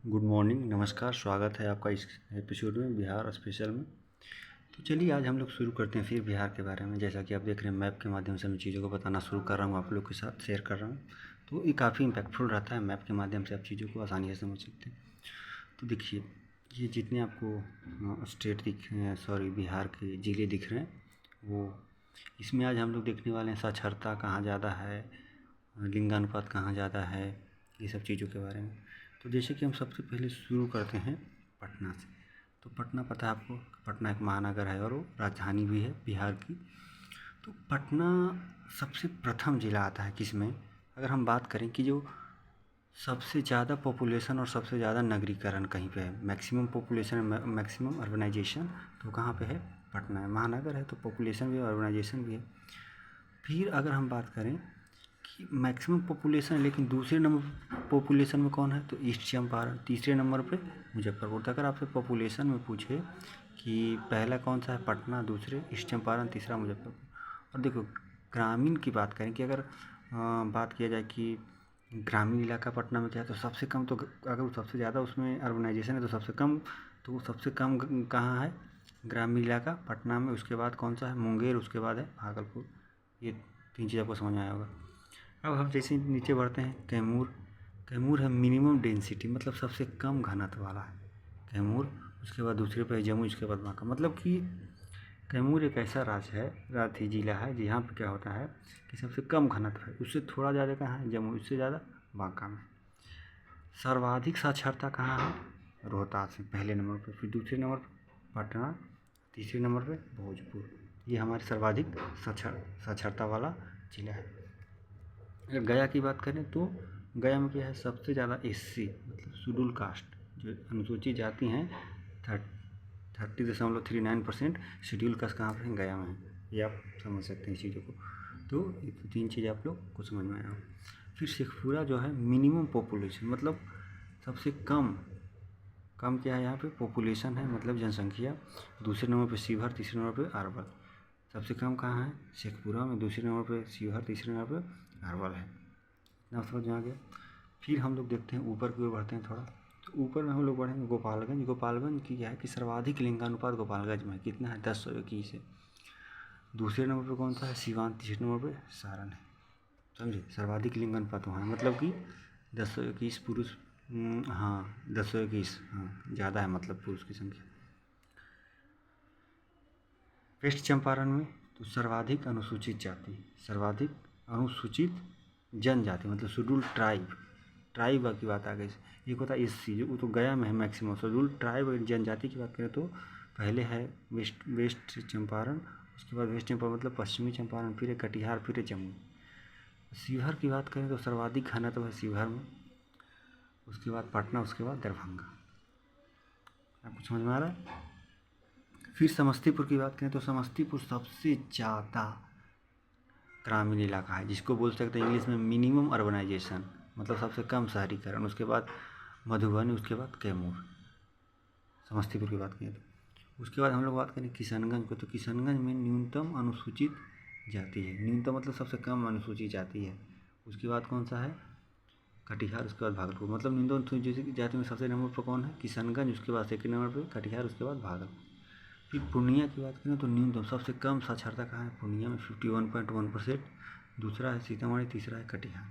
Good morning, नमस्कार। स्वागत है आपका इस एपिसोड में बिहार स्पेशल में। तो चलिए आज हम लोग शुरू करते हैं फिर बिहार के बारे में। जैसा कि आप देख रहे हैं मैप के माध्यम से मैं चीज़ों को बताना शुरू कर रहा हूँ, आप लोग के साथ शेयर कर रहा हूँ। तो ये काफ़ी इम्पैक्टफुल रहता है, मैप के माध्यम से आप चीज़ों को आसानी से समझ सकते हैं। तो देखिए, ये जितने आपको स्टेट दिख रहे हैं, सॉरी बिहार के ज़िले दिख रहे हैं, वो इसमें आज हम लोग देखने वाले हैं साक्षरता कहाँ ज़्यादा है, लिंगानुपात कहाँ ज़्यादा है, ये सब चीज़ों के बारे में। तो जैसे कि हम सबसे पहले शुरू करते हैं पटना से। तो पटना पता है आपको, पटना एक महानगर है और वो राजधानी भी है बिहार की। तो पटना सबसे प्रथम ज़िला आता है किसमें, अगर हम बात करें कि जो सबसे ज़्यादा पॉपुलेशन और सबसे ज़्यादा नगरीकरण कहीं पे है, मैक्सिमम पॉपुलेशन, मैक्सिमम अर्बनाइजेशन, तो कहाँ पे है? पटना है। महानगर है तो पॉपुलेशन भी है, अर्बनाइजेशन भी है। फिर अगर हम बात करें कि मैक्सिमम पॉपुलेशन लेकिन दूसरे नंबर पॉपुलेशन में कौन है, तो ईस्ट चंपारण। तीसरे नंबर पे मुजफ्फरपुर। तो अगर आपसे पॉपुलेशन में पूछे कि पहला कौन सा है, पटना, दूसरे ईस्ट चंपारण, तीसरा मुजफ्फरपुर। और देखो ग्रामीण की बात करें कि अगर बात किया जाए कि ग्रामीण इलाका पटना में क्या है, तो सबसे कम, तो अगर वो सबसे ज़्यादा उसमें अर्बनाइजेशन है तो सबसे कम, तो वो सबसे कम कहाँ है? ग्रामीण इलाका पटना में। उसके बाद कौन सा है? मुंगेर। उसके बाद है भागलपुर। ये तीन चीज़ आपको समझ में आया होगा। अब हम जैसे नीचे बढ़ते हैं, कैमूर। कैमूर है मिनिमम डेंसिटी, मतलब सबसे कम घनत्व वाला है कैमूर। उसके बाद दूसरे पे है जमुई, उसके बाद बांका। मतलब कि कैमूर एक ऐसा राज्य है, राज्य जिला है जहाँ पे क्या होता है कि सबसे कम घनत्व है। उससे थोड़ा ज़्यादा कहाँ है? जमुई। उससे ज़्यादा बांका में। सर्वाधिक साक्षरता कहाँ है? रोहतास में पहले नंबर पर। फिर दूसरे नंबर पर पटना, तीसरे नंबर पे भोजपुर। ये हमारे सर्वाधिक साक्षरता वाला जिला है। अगर गया की बात करें तो गया में क्या है? सबसे ज़्यादा एससी, मतलब शेड्यूल कास्ट, जो अनुसूचित जाति हैं, 30.39% शेड्यूल कास्ट कहाँ पर है? गया में है। ये आप समझ सकते हैं इस चीज़ों को। तो ये तीन चीज़ आप लोग को समझ में आया हो। फिर शेखपुरा जो है मिनिमम पॉपुलेशन, मतलब सबसे कम क्या है यहाँ पे? पॉपुलेशन है, मतलब जनसंख्या। दूसरे नंबर पे शिवहर, तीसरे नंबर पे अरवल। सबसे कम कहाँ है? शेखपुरा में। दूसरे नंबर पे शिवहर, तीसरे नंबर पे अरवल है। इतना समझ में आ गया। फिर हम लोग देखते हैं ऊपर की ओर बढ़ते हैं थोड़ा। तो ऊपर में हम लोग बढ़ेंगे गोपालगंज। गोपालगंज की क्या है कि सर्वाधिक लिंगानुपात गोपालगंज में कितना है? 10:21 है। दूसरे नंबर पे कौन सा है? सिवान। तीसरे नंबर पे सारण है। समझे? सर्वाधिक लिंगानुपात वहाँ है, मतलब कि 10:21 पुरुष, हाँ 10:21, हाँ ज़्यादा है, मतलब पुरुष की संख्या। वेस्ट चंपारण में तो सर्वाधिक अनुसूचित जाति, सर्वाधिक अनुसूचित जनजाति, मतलब शेड्यूल ट्राइब की बात आ गई। एक होता है एससी, जो तो गया में है मैक्सिमम। शेड्यूल ट्राइब और जनजाति की बात करें तो पहले है वेस्ट चंपारण। उसके बाद वेस्ट चंपारण मतलब पश्चिमी चंपारण, फिर है कटिहार, फिर है जमुई। शिवहर की बात करें तो सर्वाधिक घनत्व है शिवहर में। उसके बाद पटना, उसके बाद दरभंगा। आपको समझ में आ रहा है? फिर समस्तीपुर की बात करें तो समस्तीपुर सबसे ज़्यादा ग्रामीण इलाका है, जिसको बोल सकते हैं इंग्लिश में मिनिमम अर्बनाइजेशन, मतलब सबसे कम शहरीकरण। उसके बाद मधुबनी, उसके बाद कैमूर, समस्तीपुर की बात करें तो। उसके बाद हम लोग बात करें किशनगंज को, तो किशनगंज में न्यूनतम अनुसूचित जाति है। न्यूनतम मतलब सबसे कम अनुसूचित जाति है। उसके बाद कौन सा है? कटिहार। उसके बाद भागलपुर। मतलब न्यूनतम अनुसूचित जाति में सबसे नंबर पर कौन है? किशनगंज। उसके बाद सेकंड नंबर पर कटिहार, उसके बाद भागलपुर। फिर पूर्णिया की बात करें तो न्यूनतम सबसे कम साक्षरता कहाँ है? पूर्णिया में 51.1%। दूसरा है सीतामढ़ी, तीसरा है कटिहार।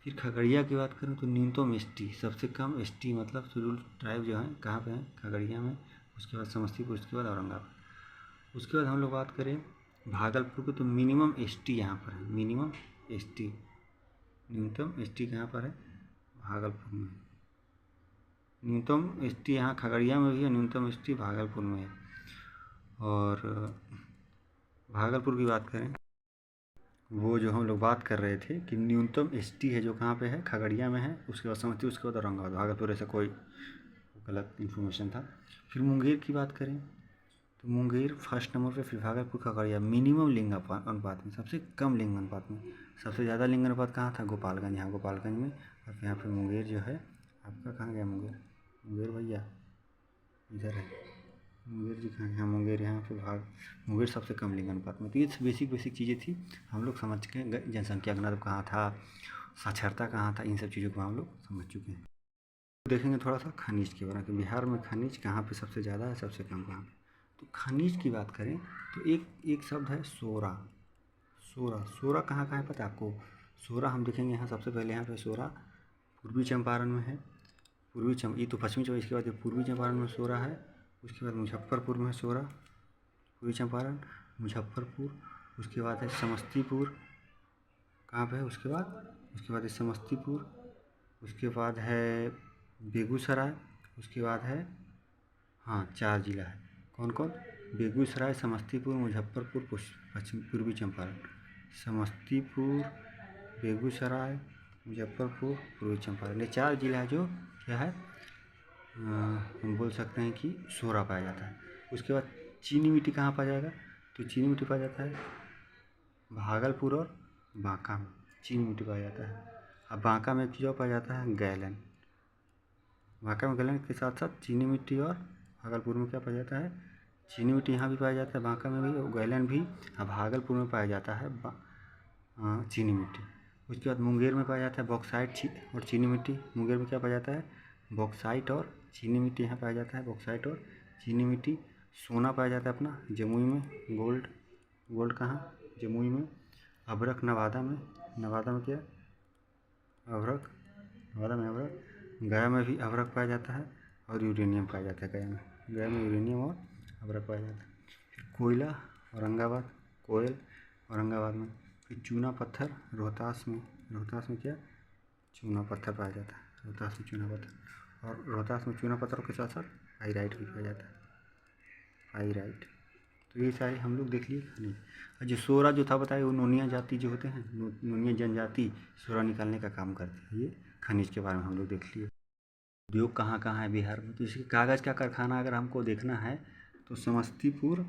फिर खगड़िया की बात करें तो न्यूनतम एसटी, सबसे कम एसटी, मतलब शेड्यूल ट्राइब जो है कहाँ पे है? खगड़िया में। उसके बाद समस्तीपुर, उसके बाद औरंगाबाद। उसके बाद हम लोग बात करें भागलपुर की, तो मिनिमम एसटी यहाँ पर है, मिनिमम एसटी। न्यूनतम एसटी कहाँ पर है? भागलपुर में। न्यूनतम एसटी यहाँ खगड़िया में भी है, न्यूनतम एसटी भागलपुर में है। और भागलपुर की बात करें, वो जो हम लोग बात कर रहे थे कि न्यूनतम एसटी है जो कहाँ पे है? खगड़िया में है। उसके बाद समस्तीपुर, उसके बाद औरंगाबाद। भागलपुर ऐसा कोई गलत इन्फॉर्मेशन था। फिर मुंगेर की बात करें तो मुंगेर फर्स्ट नंबर पे, फिर भागलपुर, खगड़िया। मिनिमम लिंग अनुपात में, सबसे कम लिंग अनुपात में। सबसे ज़्यादा लिंग अनुपात कहाँ था? गोपालगंज। यहाँ गोपालगंज में। और यहाँ पे मुंगेर जो है आपका, कहाँ गया मुंगेर? मुंगेर भैया इधर है। मुंगेर जी कहाँ? यहाँ मुंगेर, यहाँ पे मुंगेर सबसे कम लिंग अनुपात में। तो ये बेसिक चीज़ें थी, हम लोग समझ के जनसंख्या घनत्व कहाँ था, साक्षरता कहाँ था, इन सब चीज़ों को हम लोग समझ चुके हैं। देखेंगे थोड़ा सा खनिज के बारे में कि बिहार में खनिज कहाँ पे सबसे ज़्यादा है, सबसे कम कहाँ पे। तो खनिज की बात करें तो एक शब्द है सोरा। सोरा कहाँ कहाँ है पता है आपको? सोरा हम देखेंगे यहाँ सबसे पहले, यहाँ पे सोरा पूर्वी चंपारण में है। ये तो पश्चिमी चंपारण, इसके बाद ये पूर्वी चंपारण में सोरा है। उसके बाद मुजफ्फरपुर में है सोरा, पूर्वी चंपारण, मुजफ्फरपुर। उसके बाद है समस्तीपुर, कहाँ पे है उसके बाद है समस्तीपुर। उसके बाद है बेगूसराय। उसके बाद है, हाँ 4 जिला है। कौन कौन? बेगूसराय, समस्तीपुर, मुजफ्फरपुर, पश्चिम पूर्वी चंपारण। समस्तीपुर, बेगूसराय, मुजफ्फरपुर, पूर्वी चंपारण, ये 4 जिला है जो क्या है, हम बोल सकते हैं कि सोरा पाया जाता है। उसके बाद चीनी मिट्टी कहाँ पाया जाएगा? तो चीनी मिट्टी पाया जाता है भागलपुर और बांका में चीनी मिट्टी पाया जाता है। अब बांका में जो पाया जाता है गैलन। बांका में गैलन के साथ साथ चीनी मिट्टी, और भागलपुर में क्या पाया जाता है? चीनी मिट्टी यहाँ भी पाया जाता है, बांका में भी, और गैलन भी। अब भागलपुर में पाया जाता है चीनी मिट्टी। उसके बाद मुंगेर में पाया जाता है बॉक्साइट और चीनी मिट्टी। मुंगेर में क्या पाया जाता है? बॉक्साइट और चीनी मिट्टी यहाँ पाया जाता है, बॉक्साइट और चीनी मिट्टी। सोना पाया जाता है अपना जमुई में, गोल्ड कहाँ? जमुई में। अभ्रक नवादा में क्या? अभ्रक, नवादा में अभ्रक। गया में भी अभ्रक पाया जाता है, और यूरेनियम पाया जाता है गया में यूरेनियम और अभ्रक पाया जाता है। फिर कोयला औरंगाबाद, कोयल औरंगाबाद में। फिर चूना पत्थर रोहतास में क्या? चूना पत्थर पाया जाता है, रोहतास में चूना पत्थर। और रोहतास में चूना पत्थरों के साथ साथ पाइराइट भी पाया जाता है, पाइराइट। तो ये सारे हम लोग देख लिए खनिज। और जो सोरा जो था बताया, वो नोनिया जाति जो होते हैं, नोनिया जनजाति सोरा निकालने का काम करते हैं। ये खनिज के बारे में हम लोग देख लिए। उद्योग कहाँ कहाँ है बिहार में? तो इसके कागज़ का कारखाना अगर हमको देखना है तो समस्तीपुर,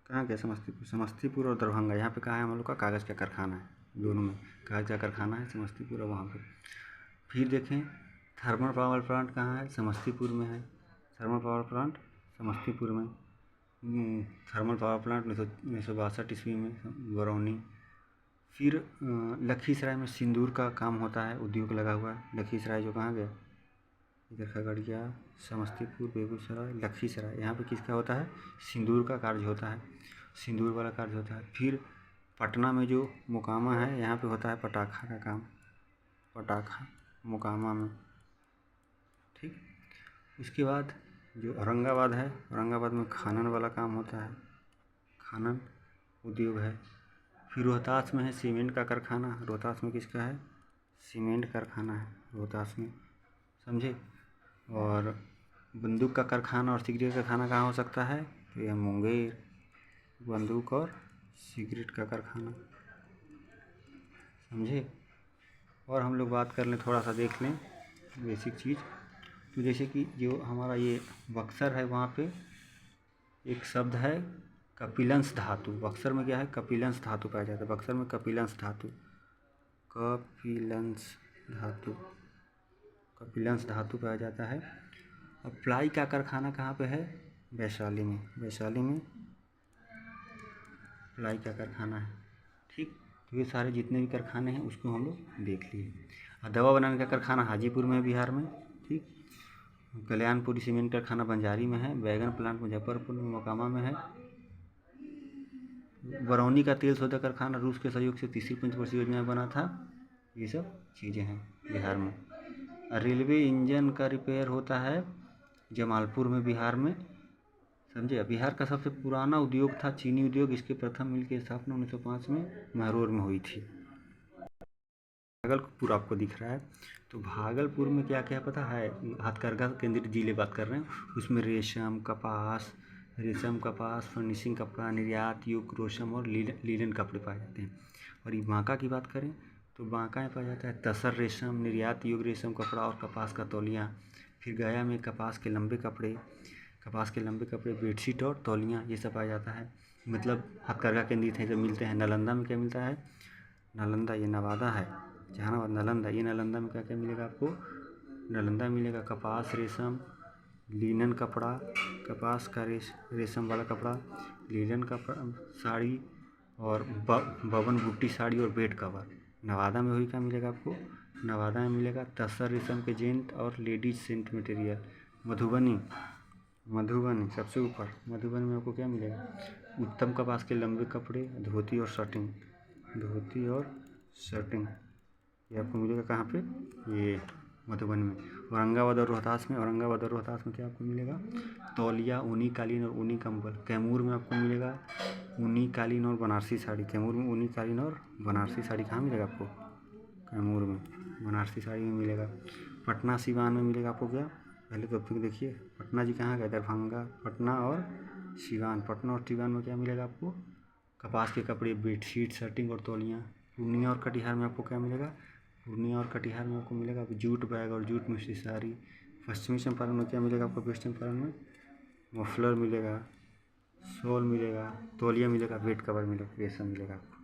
कहाँ गया समस्तीपुर और दरभंगा, यहाँ पे कहाँ है हम लोग का कागज़ का कारखाना है। दोनों में कागज़ का कारखाना है, समस्तीपुर और वहाँ पे। फिर देखें थर्मल पावर प्लांट कहाँ है? समस्तीपुर में है, थर्मल पावर प्लांट समस्तीपुर में। थर्मल पावर प्लांट 1962 ईस्वी में बरौनी। फिर लखीसराय में सिंदूर का काम होता है, उद्योग लगा हुआ है। लखीसराय जो कहाँ गया? इधर खगड़िया, समस्तीपुर, बेगूसराय, लखीसराय, यहाँ पे किसका होता है? सिंदूर का कार्य होता है, सिंदूर वाला कार्य होता है। फिर पटना में जो मोकामा है, यहाँ पे होता है पटाखा का काम, पटाखा मोकामा में, ठीक। उसके बाद जो औरंगाबाद है, औरंगाबाद में खानन वाला काम होता है, खानन उद्योग है। फिर रोहतास में है सीमेंट का कारखाना, रोहतास में किसका है? सीमेंट कारखाना है रोहतास में, समझे। और बंदूक का कारखाना और सिगरेट का कारखाना कहाँ हो सकता है? तो यह मुंगेर, बंदूक और सिगरेट का कारखाना, समझे। और हम लोग बात कर लें, थोड़ा सा देख लें बेसिक चीज़। तो जैसे कि जो हमारा ये बक्सर है, वहाँ पे एक शब्द है कपिलंश धातु। बक्सर में क्या है? कपिलंश धातु पाया जाता है, बक्सर में कपिलंश धातु, कपिलंश धातु पाया जाता है। अब प्लाई का कारखाना कहाँ पे है? वैशाली में, प्लाई का कारखाना है, ठीक। तो ये सारे जितने भी कारखाने हैं उसको हम लोग देख लिए। और दवा बनाने का कारखाना हाजीपुर में है बिहार में, ठीक। कल्याणपुरी सीमेंट कारखाना बंजारी में है। बैगन प्लांट मुजफ्फरपुर में, मोकामा में है। बरौनी का तेल शोधक कारखाना रूस के सहयोग से तीसरी पंचवर्षीय योजना में बना था। ये सब चीज़ें हैं बिहार में। रेलवे इंजन का रिपेयर होता है जमालपुर में, बिहार में, समझे। बिहार का सबसे पुराना उद्योग था चीनी उद्योग। इसके प्रथम मिल की स्थापना 1905 में महरौर में हुई थी। भागलपुर आपको दिख रहा है, तो भागलपुर में क्या क्या पता है? हथकरघा केंद्रित जिले बात कर रहे हैं, उसमें रेशम, कपास, फर्निशिंग कपड़ा, निर्यात युक्त रेशम और लीलन कपड़े पाए जाते हैं। और ये बांका की बात करें तो बांका में पाया जाता है तसर रेशम, निर्यात युक्त रेशम कपड़ा और कपास का तौलिया। फिर गया में कपास के लंबे कपड़े, बेडशीट और तौलिया, ये सब पाया जाता है। मतलब हथकरघा केंद्रित है, जब मिलते हैं। नालंदा में क्या मिलता है? नालंदा, ये नवादा है, जहानाबाद, नालंदा। ये नालंदा में क्या क्या मिलेगा आपको? नालंदा मिलेगा कपास, रेशम, लिनन कपड़ा, कपास का रेशम वाला कपड़ा, लिनन कपड़ा, साड़ी और बवन बूटी साड़ी और बेड कवर। नवादा में वही क्या मिलेगा आपको? नवादा में मिलेगा तसर रेशम के जेंट और लेडीज सेंट मटेरियल। मधुबनी सबसे ऊपर, मधुबनी में आपको क्या मिलेगा? उत्तम कपास के लंबे कपड़े, धोती और शर्टिंग ये आपको मिलेगा कहाँ पे? ये मधुबनी में। औरंगाबाद और रोहतास में क्या आपको मिलेगा? तौलिया, ऊनी कालीन और ऊनी कंबल। कैमूर में आपको मिलेगा ऊनी कालीन और बनारसी साड़ी। कैमूर में ऊनी कालीन और बनारसी साड़ी कहाँ मिलेगा आपको? कैमूर में बनारसी साड़ी में मिलेगा। पटना सिवान में मिलेगा आपको क्या? पहले तो फिर देखिए पटना जी कहाँ गए? दरभंगा। पटना और सिवान में क्या मिलेगा आपको? कपास के कपड़े, बेडशीट, शर्टिंग और तौलियाँ। पूर्णिया और कटिहार में आपको क्या मिलेगा? आपको मिलेगा जूट बैग और जूट मिश्री साड़ी। पश्चिमी चंपारण में क्या मिलेगा आपको? वेस्ट चंपारण में मफलर मिलेगा, शॉल मिलेगा, तौलिया मिलेगा, बेड कवर मिलेगा, ये सब मिलेगा आपको।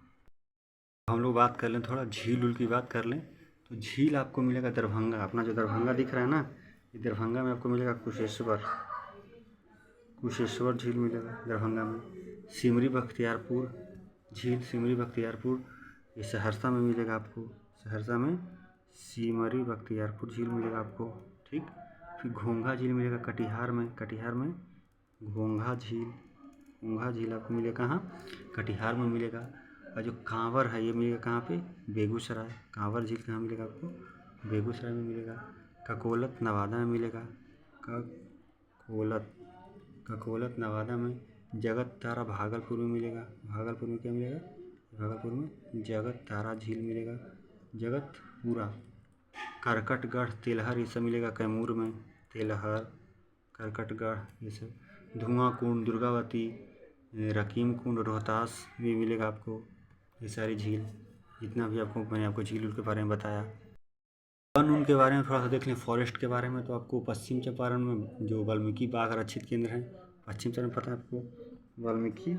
हम लोग बात कर लें थोड़ा झील की बात कर लें तो झील आपको मिलेगा दरभंगा। अपना जो दरभंगा दिख रहा है ना, ये दरभंगा में आपको मिलेगा कुशेश्वर झील मिलेगा दरभंगा में। सिमरी बख्तियारपुर ये सहरसा में मिलेगा आपको। सहरसा में सिमरी बख्तियारपुर झील मिलेगा आपको, ठीक। फिर घोंघा झील मिलेगा कटिहार में घोंघा झील आपको मिलेगा कहाँ? कटिहार में मिलेगा। और जो कांवर है ये मिलेगा कहाँ पे? बेगूसराय। कांवर झील कहाँ मिलेगा आपको? बेगूसराय में मिलेगा। ककोलत नवादा में मिलेगा। ककोलत नवादा में। जगत तारा भागलपुर में मिलेगा। भागलपुर में क्या मिलेगा? भागलपुर में जगत तारा झील मिलेगा। जगतपुरा। करकटगढ़, तेलहर ये सब मिलेगा कैमूर में। तेलहर, करकटगढ़ ये सब। धुआं कुंड, दुर्गावती, रकीम कुंड रोहतास में मिलेगा आपको। ये सारी झील, जितना भी मैंने आपको झील के बारे में बताया। वन उनके बारे में थोड़ा सा देख लें। फॉरेस्ट के बारे में तो आपको पश्चिम चंपारण में जो वाल्मीकि बाघ आरक्षित केंद्र है, पश्चिम चंपारण पता है आपको? वाल्मीकि